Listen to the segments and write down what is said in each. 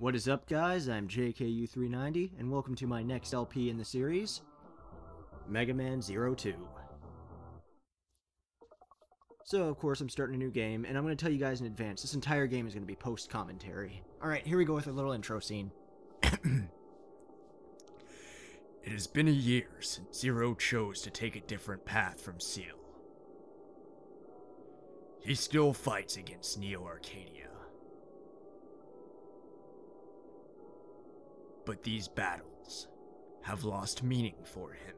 What is up, guys? I'm JKU390, and welcome to my next LP in the series, Mega Man 02. So, of course, I'm starting a new game, and I'm going to tell you guys in advance, this entire game is going to be post-commentary. Alright, here we go with a little intro scene. It has been a year since Zero chose to take a different path from Seal. He still fights against Neo Arcadia. But these battles have lost meaning for him.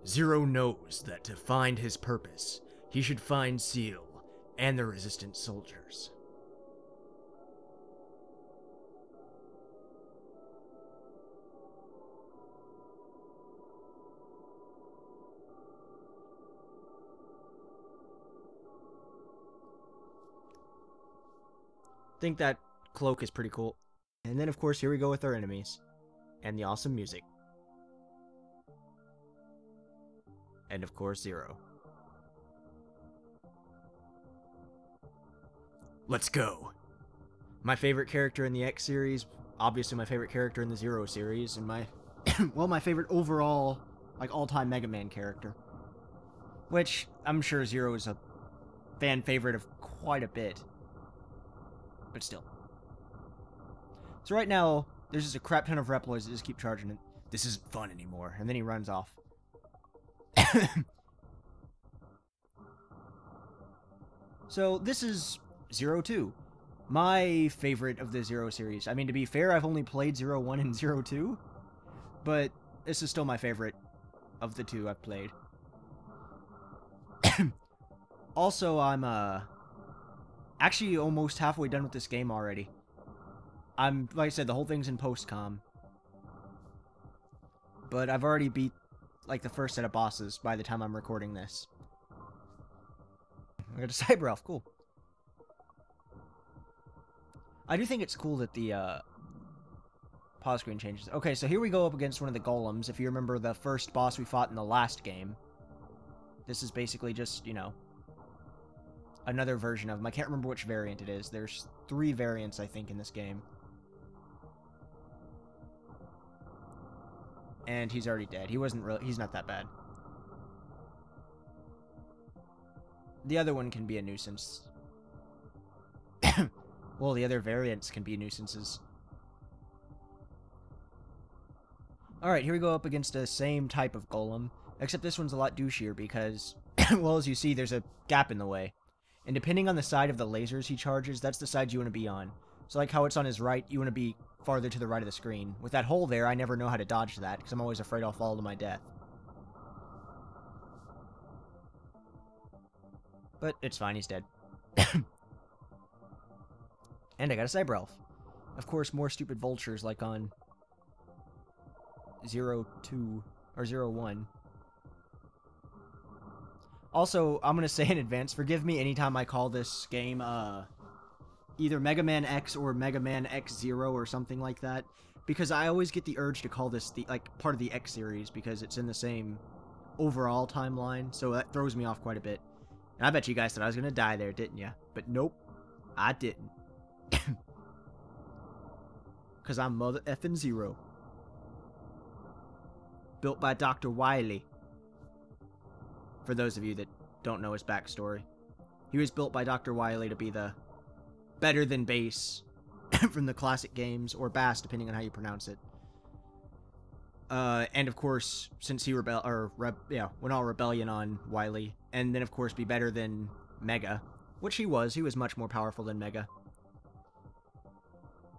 Zero knows that to find his purpose, he should find Seal and the Resistance soldiers. I think that cloak is pretty cool. And then, of course, here we go with our enemies. And the awesome music. And, of course, Zero. Let's go. My favorite character in the X series, obviously my favorite character in the Zero series, and my, well, my favorite overall, like, all-time Mega Man character. Which, I'm sure Zero is a fan favorite of quite a bit. But still. So right now, there's just a crap ton of Reploids that just keep charging it. This isn't fun anymore. And then he runs off. So, this is 02. My favorite of the Zero series. I mean, to be fair, I've only played 01 and 02. But this is still my favorite of the two I've played. Also, I'm, actually almost halfway done with this game already. Like I said, the whole thing's in post-com. But I've already beat, like, the first set of bosses by the time I'm recording this. I got a Cyber Elf, cool. I do think it's cool that the, pause screen changes. Okay, so here we go up against one of the golems. If you remember the first boss we fought in the last game. This is basically just, you know, another version of him. I can't remember which variant it is. There's 3 variants, I think, in this game. And he's already dead. He's not that bad. The other one can be a nuisance. Well, the other variants can be nuisances. Alright, here we go up against the same type of golem. Except this one's a lot douchier because, well, as you see, there's a gap in the way. And depending on the side of the lasers he charges, that's the side you want to be on. So like how it's on his right, you want to be farther to the right of the screen. With that hole there, I never know how to dodge that, because I'm always afraid I'll fall to my death. But it's fine, he's dead. And I got a Cyber Elf. Of course, more stupid vultures like on 02 or 01. Also, I'm gonna say in advance, forgive me anytime I call this game, either Mega Man X or Mega Man X0 or something like that, because I always get the urge to call this, part of the X series, because it's in the same overall timeline, so that throws me off quite a bit. And I bet you guys thought I was gonna die there, didn't ya? But nope, I didn't. Because I'm Mother Effin' Zero. Built by Dr. Wily. For those of you that don't know his backstory. He was built by Dr. Wily to be the better than Bass from the classic games, or Bass, depending on how you pronounce it. And of course, since he went all rebellion on Wily, and then of course be better than Mega, which he was much more powerful than Mega.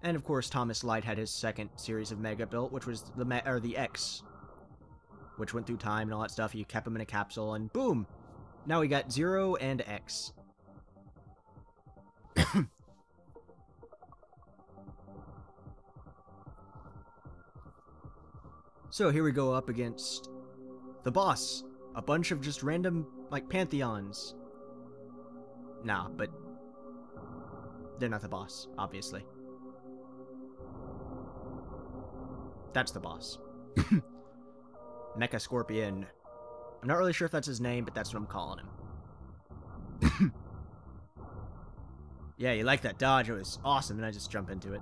And of course, Thomas Light had his second series of Mega built, which was the X, which went through time and all that stuff. You kept him in a capsule, and boom! Now we got 0 and X. So here we go up against the boss. A bunch of just random, like, pantheons. Nah, but they're not the boss, obviously. That's the boss. Mecha Scorpion. I'm not really sure if that's his name, but that's what I'm calling him. Yeah, you like that dodge. It was awesome, and I just jump into it.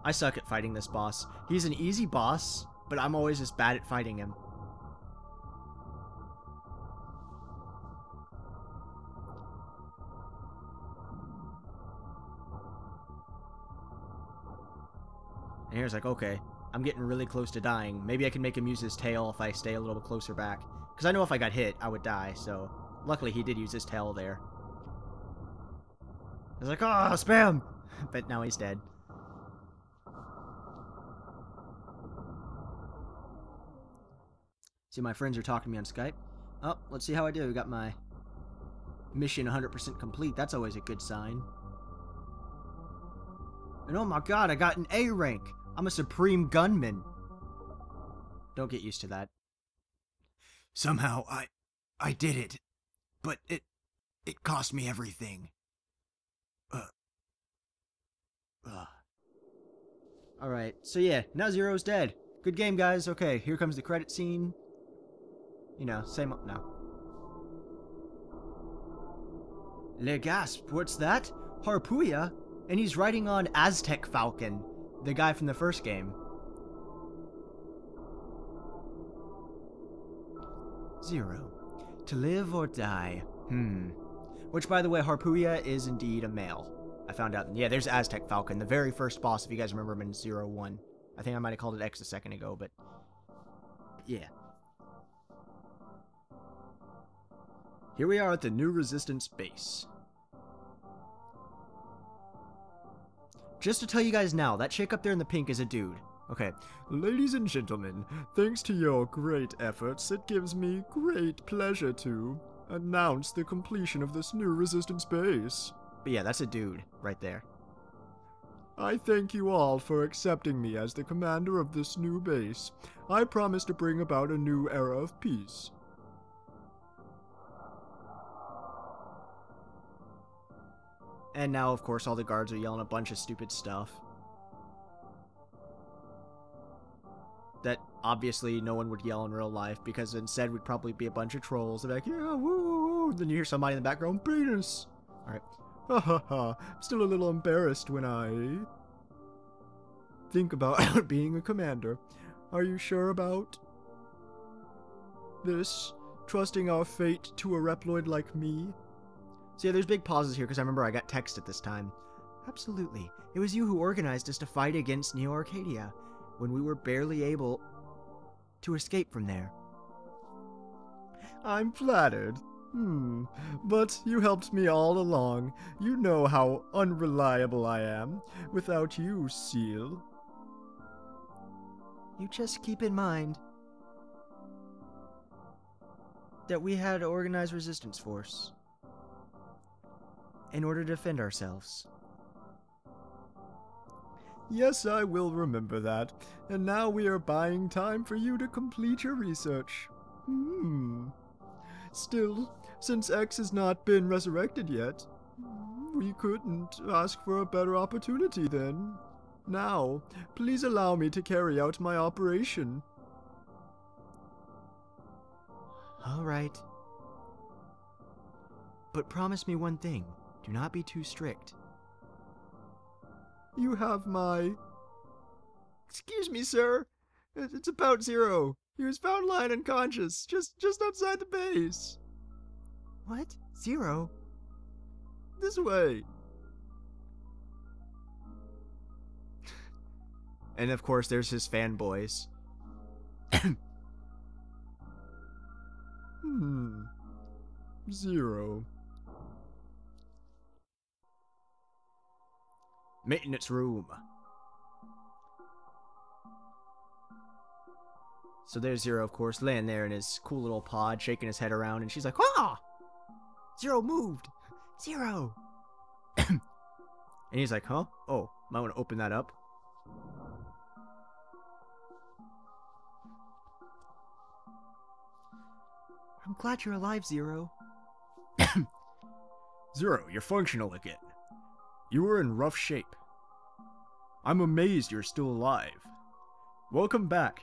I suck at fighting this boss. He's an easy boss, but I'm always just bad at fighting him. And here's like, okay, I'm getting really close to dying. Maybe I can make him use his tail if I stay a little bit closer back. Because I know if I got hit, I would die, so... Luckily, he did use his tail there. I was like, oh, spam! But now he's dead. See, my friends are talking to me on Skype. Oh, let's see how I do. We got my mission 100% complete. That's always a good sign. And oh my god, I got an A rank! I'm a Supreme Gunman. Don't get used to that. Somehow, I did it. But it cost me everything. Alright, so yeah, now Zero's dead. Good game, guys. Okay, here comes the credit scene. You know, same up now. Le gasp, what's that? Harpuya? And he's riding on Aztec Falcon, the guy from the first game. Zero. To live or die. Which, by the way, Harpuya is indeed a male. I found out. Yeah, there's Aztec Falcon, the very first boss, if you guys remember him in 0-1. I think I might have called it X a second ago, but... yeah. Here we are at the New Resistance base. Just to tell you guys now, that chick up there in the pink is a dude. Okay. Ladies and gentlemen, thanks to your great efforts, it gives me great pleasure to announce the completion of this new Resistance base. But yeah, that's a dude right there. I thank you all for accepting me as the commander of this new base. I promise to bring about a new era of peace. And now, of course, all the guards are yelling a bunch of stupid stuff. That obviously no one would yell in real life, because instead would probably be a bunch of trolls. They're like, yeah, woo, woo. Then you hear somebody in the background, penis. Alright. Ha ha ha. I'm still a little embarrassed when I think about being a commander. Are you sure about this? Trusting our fate to a Reploid like me? So yeah, there's big pauses here because I remember I got text at this time. Absolutely. It was you who organized us to fight against Neo Arcadia when we were barely able to escape from there. I'm flattered. But you helped me all along. You know how unreliable I am. Without you, Seal. You just keep in mind that we had to organize resistance force in order to defend ourselves. Yes, I will remember that. And now we are buying time for you to complete your research. Still, since X has not been resurrected yet, we couldn't ask for a better opportunity then. Now, please allow me to carry out my operation. All right. But promise me one thing. Do not be too strict. You have my... Excuse me, sir. It's about Zero. He was found lying unconscious, just outside the base. What? Zero? This way. And of course, there's his fanboys. Zero. Maintenance room. So there's Zero, of course, laying there in his cool little pod, shaking his head around, and she's like, ah! Zero moved! Zero! And he's like, huh? Oh, might want to open that up. I'm glad you're alive, Zero. Zero, you're functional again. You were in rough shape. I'm amazed you're still alive. Welcome back.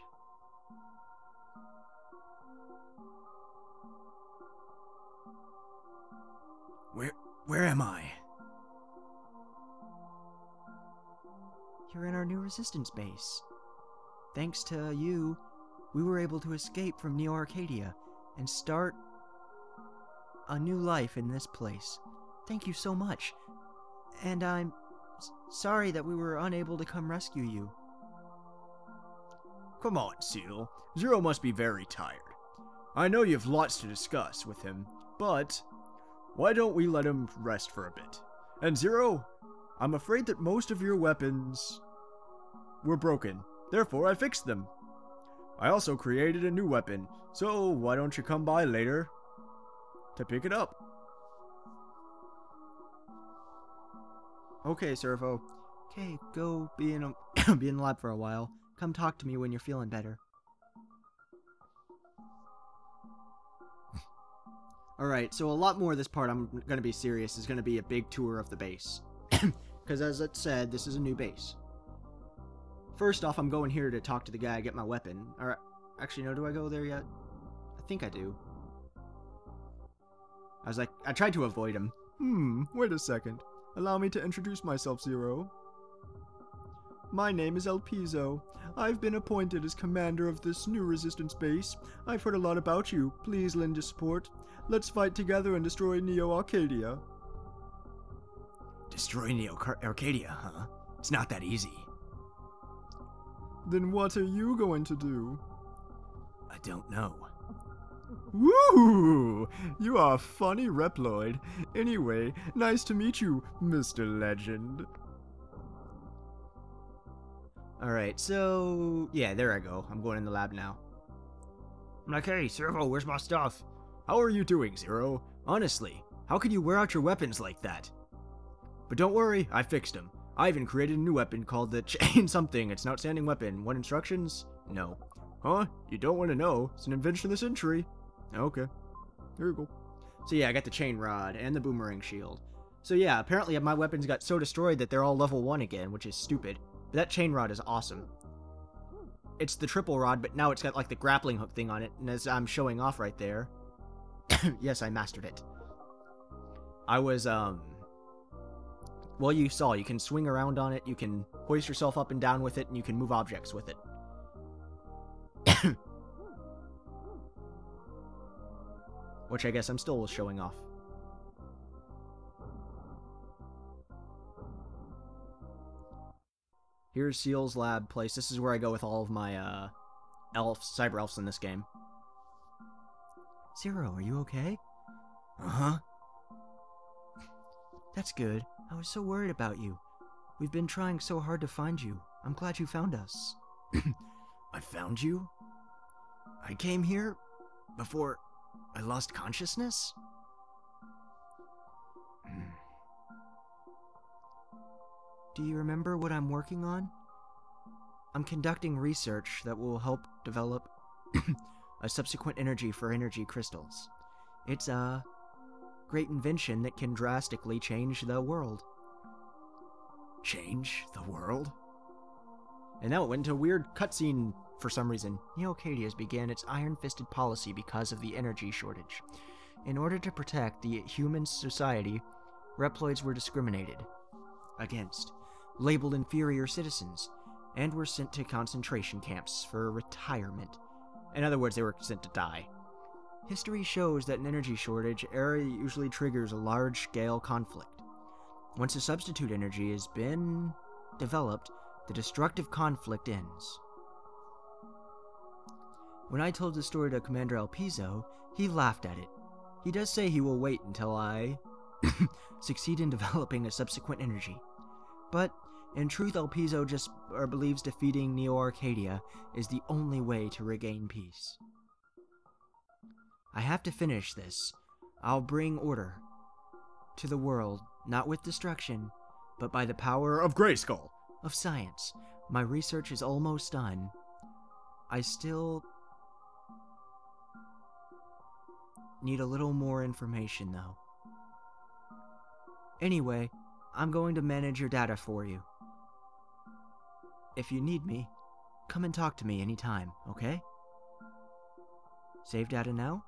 Where am I? You're in our new resistance base. Thanks to you, we were able to escape from Neo Arcadia and start a new life in this place. Thank you so much. And I'm sorry that we were unable to come rescue you. Come on, Seal. Zero must be very tired. I know you have lots to discuss with him, but why don't we let him rest for a bit? And Zero, I'm afraid that most of your weapons were broken. Therefore, I fixed them. I also created a new weapon, so why don't you come by later to pick it up? Okay, Servo. Okay, go be in be in the lab for a while. Come talk to me when you're feeling better. Alright, so a lot more of this part, I'm going to be serious, is going to be a big tour of the base. Because as it said, this is a new base. First off, I'm going here to talk to the guy, get my weapon. Or, actually, no, do I go there yet? I think I do. I tried to avoid him. Wait a second. Allow me to introduce myself, Zero. My name is El Piso. I've been appointed as commander of this new resistance base. I've heard a lot about you. Please lend your support. Let's fight together and destroy Neo Arcadia. Destroy Neo Arcadia, huh? It's not that easy. Then what are you going to do? I don't know. Woo! You are a funny Reploid. Anyway, nice to meet you, Mr. Legend. Alright, so yeah, there I go. I'm going in the lab now. I'm like, hey, Servo, where's my stuff? How are you doing, Zero? Honestly, how could you wear out your weapons like that? But don't worry, I fixed them. I even created a new weapon called the Chain Something. It's an outstanding weapon. Want instructions? No. Huh? You don't want to know. It's an invention of the century. Okay. Here you go. So yeah, I got the chain rod and the boomerang shield. So yeah, apparently my weapons got so destroyed that they're all level 1 again, which is stupid. But that chain rod is awesome. It's the triple rod, but now it's got like the grappling hook thing on it, and as I'm showing off right there, yes, I mastered it. I was, well, you saw, you can swing around on it, you can hoist yourself up and down with it, and you can move objects with it. Which I guess I'm still showing off. Here's Seal's lab place. This is where I go with all of my, cyber elves in this game. Zero, are you okay? Uh-huh. That's good. I was so worried about you. We've been trying so hard to find you. I'm glad you found us. I found you? I came here before I lost consciousness? Do you remember what I'm working on? I'm conducting research that will help develop a subsequent energy for energy crystals. It's a great invention that can drastically change the world. Change the world? And now it went into a weird cutscene for some reason. Neo Arcadia began its iron-fisted policy because of the energy shortage. In order to protect the human society, Reploids were discriminated against, labeled inferior citizens, and were sent to concentration camps for retirement. In other words, they were sent to die. History shows that an energy shortage usually triggers a large-scale conflict. Once a substitute energy has been developed, the destructive conflict ends. When I told the story to Commander El Piso, he laughed at it. He does say he will wait until I succeed in developing a subsequent energy. But, in truth, El Piso just believes defeating Neo Arcadia is the only way to regain peace. I have to finish this. I'll bring order to the world, not with destruction, but by the power of Grayskull. Of science. My research is almost done. I still need a little more information, though. Anyway, I'm going to manage your data for you. If you need me, come and talk to me anytime, okay? Save data now?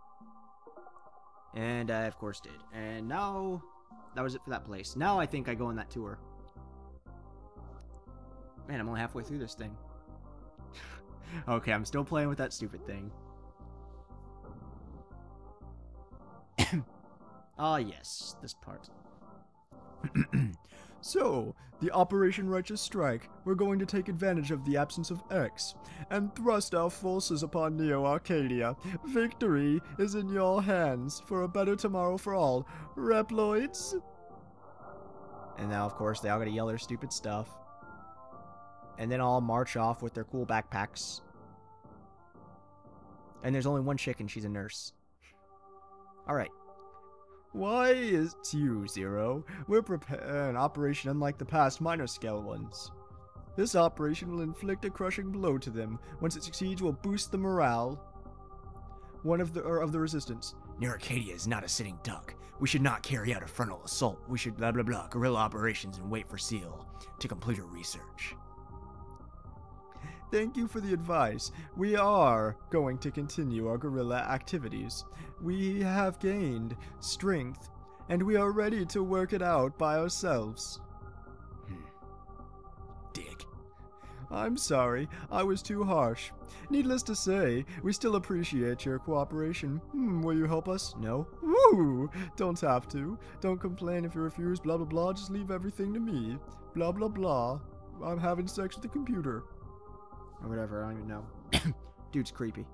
And I, of course, did. And now, that was it for that place. Now I think I go on that tour. Man, I'm only halfway through this thing. Okay, I'm still playing with that stupid thing. Ah, yes, this part. So, the Operation Righteous Strike, we're going to take advantage of the absence of X, and thrust our forces upon Neo Arcadia. Victory is in your hands, for a better tomorrow for all. Reploids? And now, of course, they all gotta yell their stupid stuff. And then all march off with their cool backpacks. And there's only one chick and she's a nurse. Alright. Why is it you, Zero? We're preparing an operation unlike the past minor scale ones. This operation will inflict a crushing blow to them. Once it succeeds, we'll boost the morale of the resistance. Near Arcadia is not a sitting duck. We should not carry out a frontal assault. We should blah blah blah guerrilla operations and wait for Seal to complete her research. Thank you for the advice. We are going to continue our guerrilla activities. We have gained strength, and we are ready to work it out by ourselves. Dig. I'm sorry, I was too harsh. Needless to say, we still appreciate your cooperation. Will you help us? No? Woo! Don't have to. Don't complain if you refuse, blah blah blah, just leave everything to me. Blah blah blah. I'm having sex with the computer. Or whatever, I don't even know. Dude's creepy.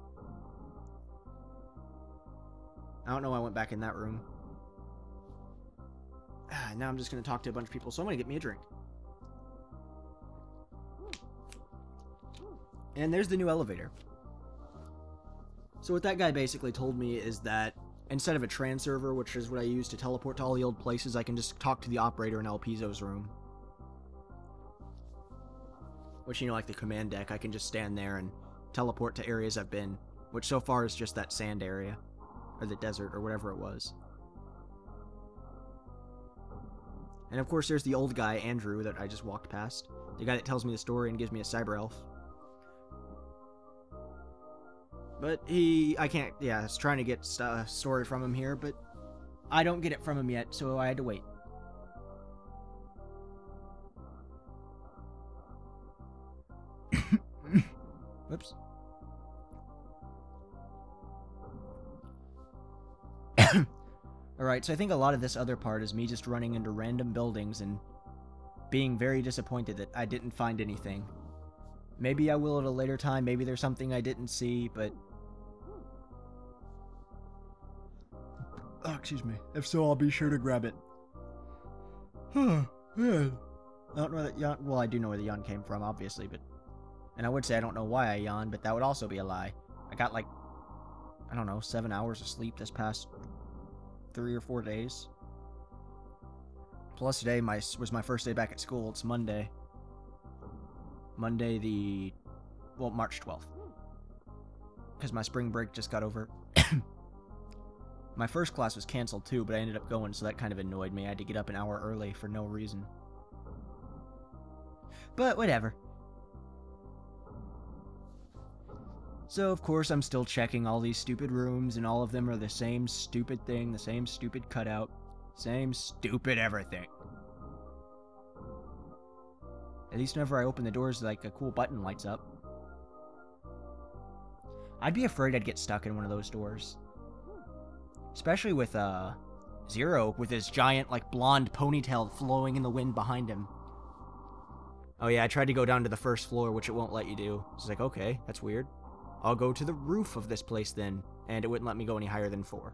I don't know why I went back in that room. Now I'm just going to talk to a bunch of people, so I'm going to get me a drink. And there's the new elevator. So what that guy basically told me is that instead of a tran server, which is what I use to teleport to all the old places, I can just talk to the operator in El Piso's room. Which, you know, like the command deck, I can just stand there and teleport to areas I've been, which so far is just that sand area, or the desert, or whatever it was. And of course there's the old guy, Andrew, that I just walked past. The guy that tells me the story and gives me a cyber elf. But I can't, I was trying to get a story from him here, but I don't get it from him yet, so I had to wait. Whoops. Alright, so I think a lot of this other part is me just running into random buildings and being very disappointed that I didn't find anything. Maybe I will at a later time, maybe there's something I didn't see, but... Oh, excuse me. If so, I'll be sure to grab it. Man. I don't know that yawn... Well, I do know where the yawn came from, obviously, but... And I would say I don't know why I yawned, but that would also be a lie. I got, like, I don't know, 7 hours of sleep this past 3 or 4 days. Plus today was my first day back at school. It's Monday. Monday March 12th. Because my spring break just got over. My first class was canceled too, but I ended up going, so that kind of annoyed me. I had to get up an hour early for no reason. But whatever. So, of course, I'm still checking all these stupid rooms, and all of them are the same stupid thing, the same stupid cutout, same stupid everything. At least whenever I open the doors, like, a cool button lights up. I'd be afraid I'd get stuck in one of those doors. Especially with, Zero, with his giant, like, blonde ponytail flowing in the wind behind him. Oh yeah, I tried to go down to the first floor, which it won't let you do. It's like, okay, that's weird. I'll go to the roof of this place then, and it wouldn't let me go any higher than 4.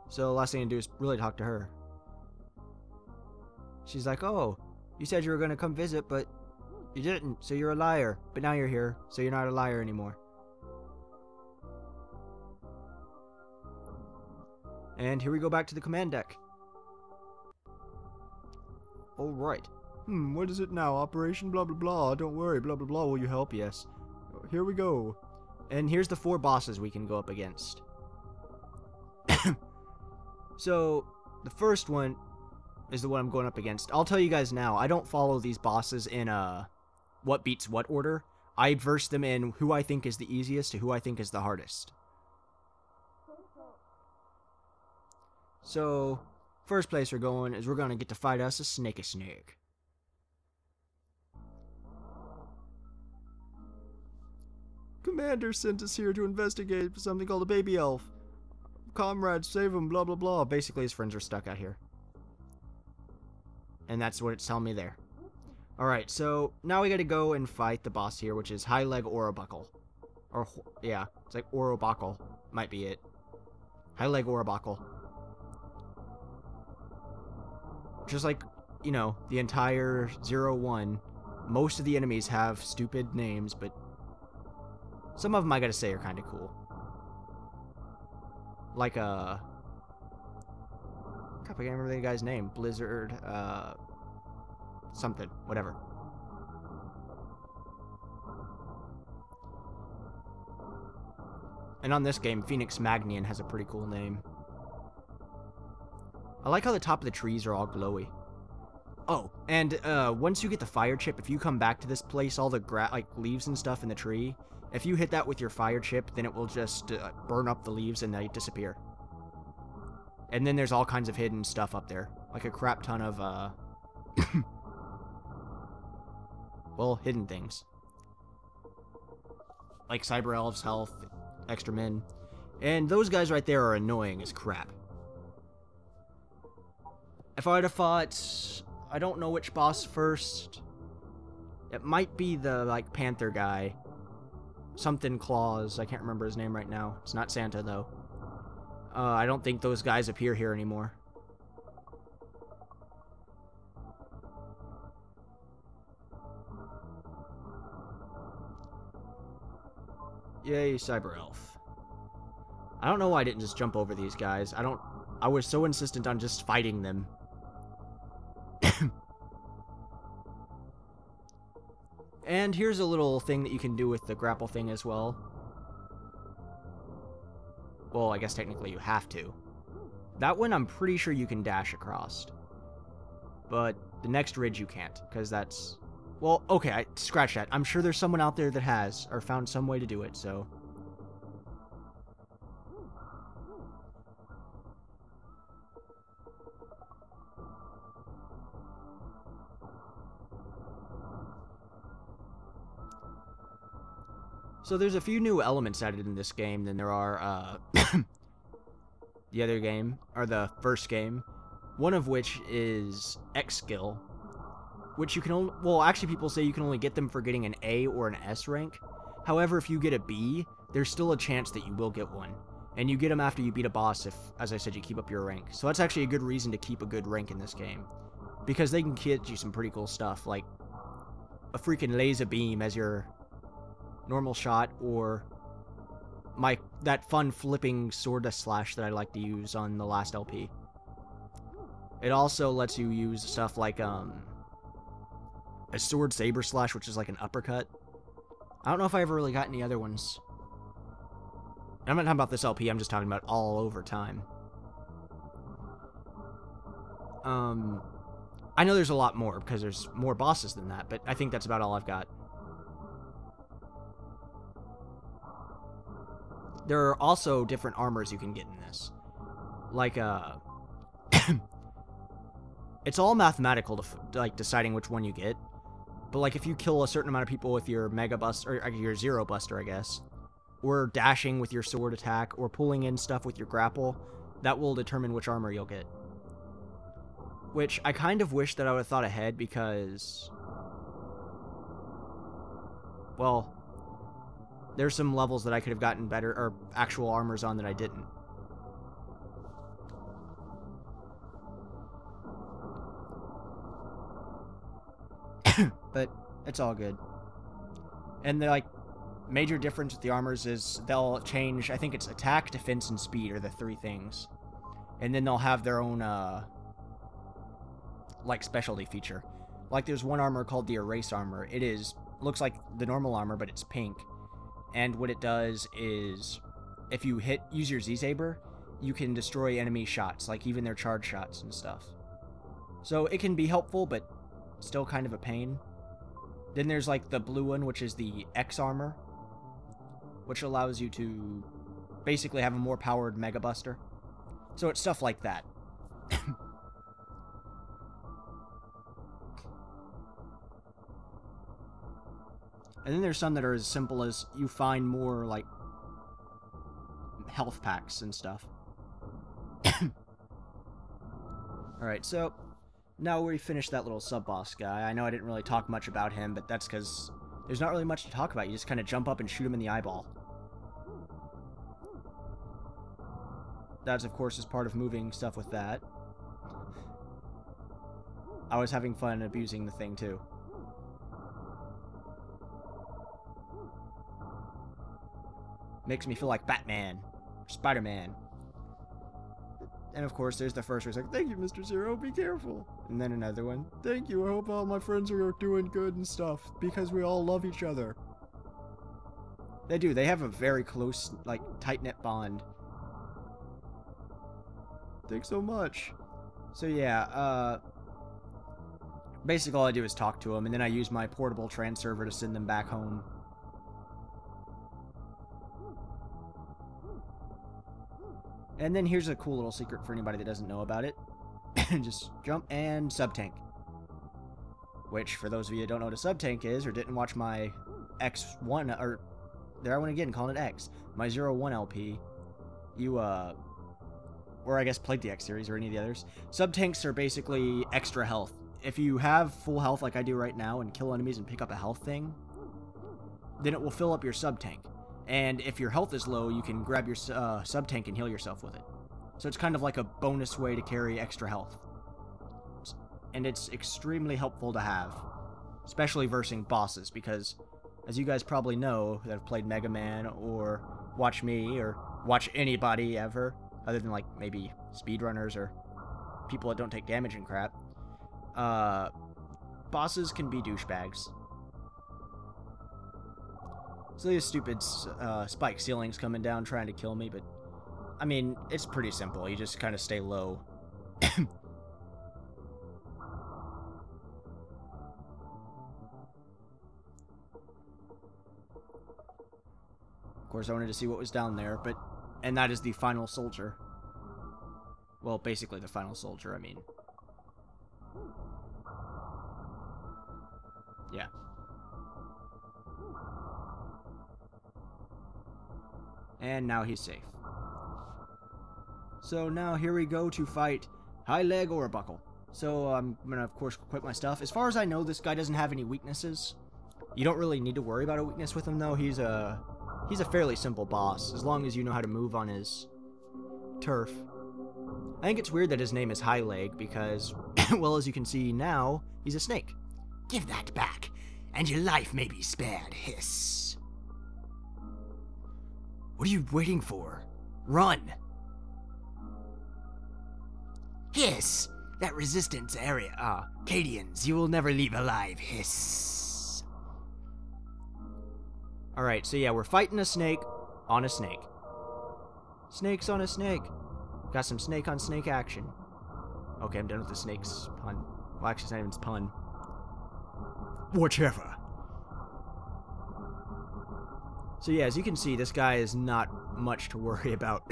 So the last thing to do is really talk to her. She's like, oh, you said you were going to come visit, but you didn't, so you're a liar. But now you're here, so you're not a liar anymore. And here we go back to the command deck. Alright. What is it now? Operation blah blah blah. Don't worry, blah blah blah. Will you help? Yes. Here we go. And here's the 4 bosses we can go up against. So, the first one is the one I'm going up against. I'll tell you guys now, I don't follow these bosses in what beats what order. I verse them in who I think is the easiest to who I think is the hardest. So, first place we're going is we're gonna get to fight us a snake. Commander sent us here to investigate something called a baby elf. Comrades, save him, blah blah blah. Basically, his friends are stuck out here. And that's what it's telling me there. Alright, so now we gotta go and fight the boss here, which is Hyleg Ourobockle. Or, yeah, it's like Ourobockle. Might be it. Hyleg Ourobockle. Just like, you know, the entire 0-1, most of the enemies have stupid names, but some of them I gotta say are kind of cool. Like, crap, I can't remember the guy's name. Blizzard, something, whatever. And on this game, Phoenix Magnian has a pretty cool name. I like how the top of the trees are all glowy. Oh, and once you get the fire chip, if you come back to this place, all the leaves and stuff in the tree, if you hit that with your fire chip, then it will just burn up the leaves and they disappear. And then there's all kinds of hidden stuff up there, like a crap ton of well, hidden things. Like Cyber Elves, Health, Extra Men. And those guys right there are annoying as crap. If I would have fought, I don't know which boss first. It might be the, like, Panther guy. Something Claus, I can't remember his name right now. It's not Santa, though. I don't think those guys appear here anymore. Yay, Cyber Elf. I don't know why I didn't just jump over these guys. I was so insistent on just fighting them. And here's a little thing that you can do with the grapple thing as well. Well, I guess technically you have to. That one I'm pretty sure you can dash across. But the next ridge you can't, because that's... Well, okay, scratch that. I'm sure there's someone out there that has, or found some way to do it, so... So there's a few new elements added in this game than there are, the other game, or the first game. One of which is X skill, which you can only, well, actually people say you can only get them for getting an A or an S rank. However, if you get a B, there's still a chance that you will get one. And you get them after you beat a boss if, as I said, you keep up your rank. So that's actually a good reason to keep a good rank in this game. Because they can get you some pretty cool stuff, like a freaking laser beam as your normal shot, or that fun flipping sword slash that I like to use on the last LP. It also lets you use stuff like a sword saber slash, which is like an uppercut. I don't know if I ever really got any other ones. I'm not talking about this LP, I'm just talking about all over time. I know there's a lot more, because there's more bosses than that, but I think that's about all I've got. There are also different armors you can get in this. Like, it's all mathematical to, like, deciding which one you get. But, like, if you kill a certain amount of people with your Mega Buster, or your Zero Buster, I guess, or dashing with your sword attack, or pulling in stuff with your grapple, that will determine which armor you'll get. Which, I kind of wish that I would have thought ahead, because... well... there's some levels that I could have gotten better, or actual armors on that I didn't. But it's all good. And the, like, major difference with the armors is they'll change, I think it's attack, defense, and speed are the three things. And then they'll have their own, like, specialty feature. Like, there's one armor called the Erase Armor. It looks like the normal armor, but it's pink. And what it does is, if you use your Z-Saber, you can destroy enemy shots, like even their charge shots and stuff. So it can be helpful, but still kind of a pain. Then there's like the blue one, which is the X armor, which allows you to basically have a more powered Mega Buster. So it's stuff like that. And then there's some that are as simple as you find more, like, health packs and stuff. Alright, so now we finished that little sub-boss guy. I know I didn't really talk much about him, but that's because there's not really much to talk about. You just kind of jump up and shoot him in the eyeball. That's, of course, is part of moving stuff with that. I was having fun abusing the thing, too. Makes me feel like Batman. Or Spider-Man. And of course, there's the first where it's like, Thank you, Mr. Zero, be careful. and then another one. Thank you, I hope all my friends are doing good and stuff, because we all love each other. They do. They have a very close, like, tight-knit bond. Thanks so much. So yeah, basically all I do is talk to them, and then I use my portable trans server to send them back home. And then here's a cool little secret for anybody that doesn't know about it. Just jump and sub-tank. Which, for those of you that don't know what a sub-tank is, or didn't watch my X1, or, there I went again, calling it X, my 01 LP, you, or I guess played the X series or any of the others. Sub-tanks are basically extra health. If you have full health like I do right now and kill enemies and pick up a health thing, then it will fill up your sub-tank. And if your health is low, you can grab your sub-tank and heal yourself with it. So it's kind of like a bonus way to carry extra health. And it's extremely helpful to have. Especially versing bosses, because, as you guys probably know that have played Mega Man, or watch me, or watch anybody ever, other than, like, maybe speedrunners or people that don't take damage and crap, bosses can be douchebags. So these stupid spike ceilings coming down trying to kill me, but I mean, it's pretty simple. You just kind of stay low. Of course, I wanted to see what was down there, and that is the final soldier. Well, basically the final soldier, I mean. Yeah. And now he's safe. So now here we go to fight Hyleg Ourobockle. So I'm gonna of course equip my stuff. As far as I know, this guy doesn't have any weaknesses. You don't really need to worry about a weakness with him though. He's a fairly simple boss, as long as you know how to move on his turf. I think it's weird that his name is Hyleg because, well, as you can see now, he's a snake. Give that back, and your life may be spared, hiss. What are you waiting for? Run! Hiss! That resistance area, Cadians, you will never leave alive, hiss. Alright, so yeah, we're fighting a snake on a snake. Snakes on a snake. Got some snake on snake action. Okay, I'm done with the snakes pun. Well, actually, it's not even a pun. Whichever. So yeah, as you can see, this guy is not much to worry about.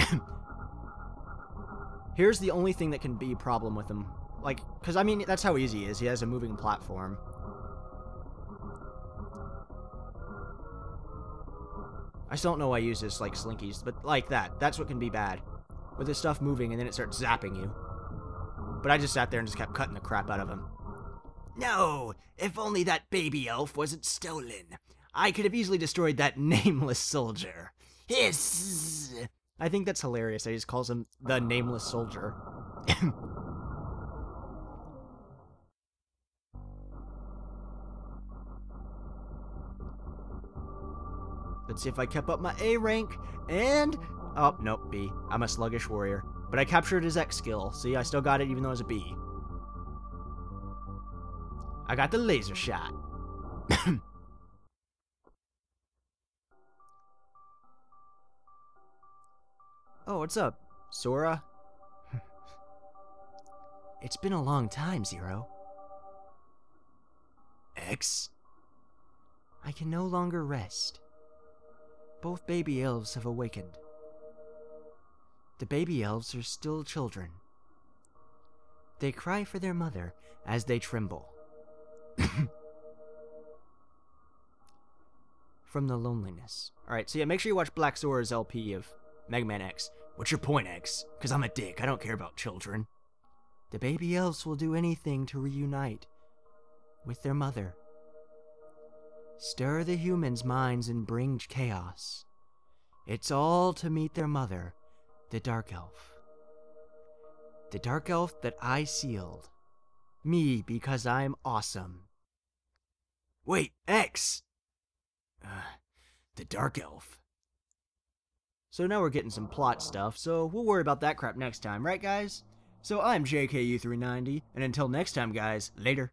Here's the only thing that can be a problem with him. Like, because, I mean, that's how easy he is. He has a moving platform. I still don't know why I use this, like, slinkies, but like that. That's what can be bad. With this stuff moving, and then it starts zapping you. But I just sat there and just kept cutting the crap out of him. No, if only that baby elf wasn't stolen. I could have easily destroyed that nameless soldier. Hiss! I think that's hilarious. He just calls him the nameless soldier. Let's see if I kept up my A rank, and... oh, nope, B. I'm a sluggish warrior. But I captured his X skill. See, I still got it even though it's a B. I got the laser shot. Oh, what's up, Sora? It's been a long time, Zero. X? I can no longer rest. Both baby elves have awakened. The baby elves are still children. They cry for their mother as they tremble. from the loneliness. Alright, so yeah, make sure you watch Black Sora's LP of Mega Man X. What's your point, X? Because I'm a dick. I don't care about children. The baby elves will do anything to reunite with their mother. Stir the humans' minds and bring chaos. It's all to meet their mother, the Dark Elf. The Dark Elf that I sealed. Me, because I'm awesome. Wait, X! The Dark Elf. So now we're getting some plot stuff, so we'll worry about that crap next time, right guys? So I'm JKU390, and until next time guys, later.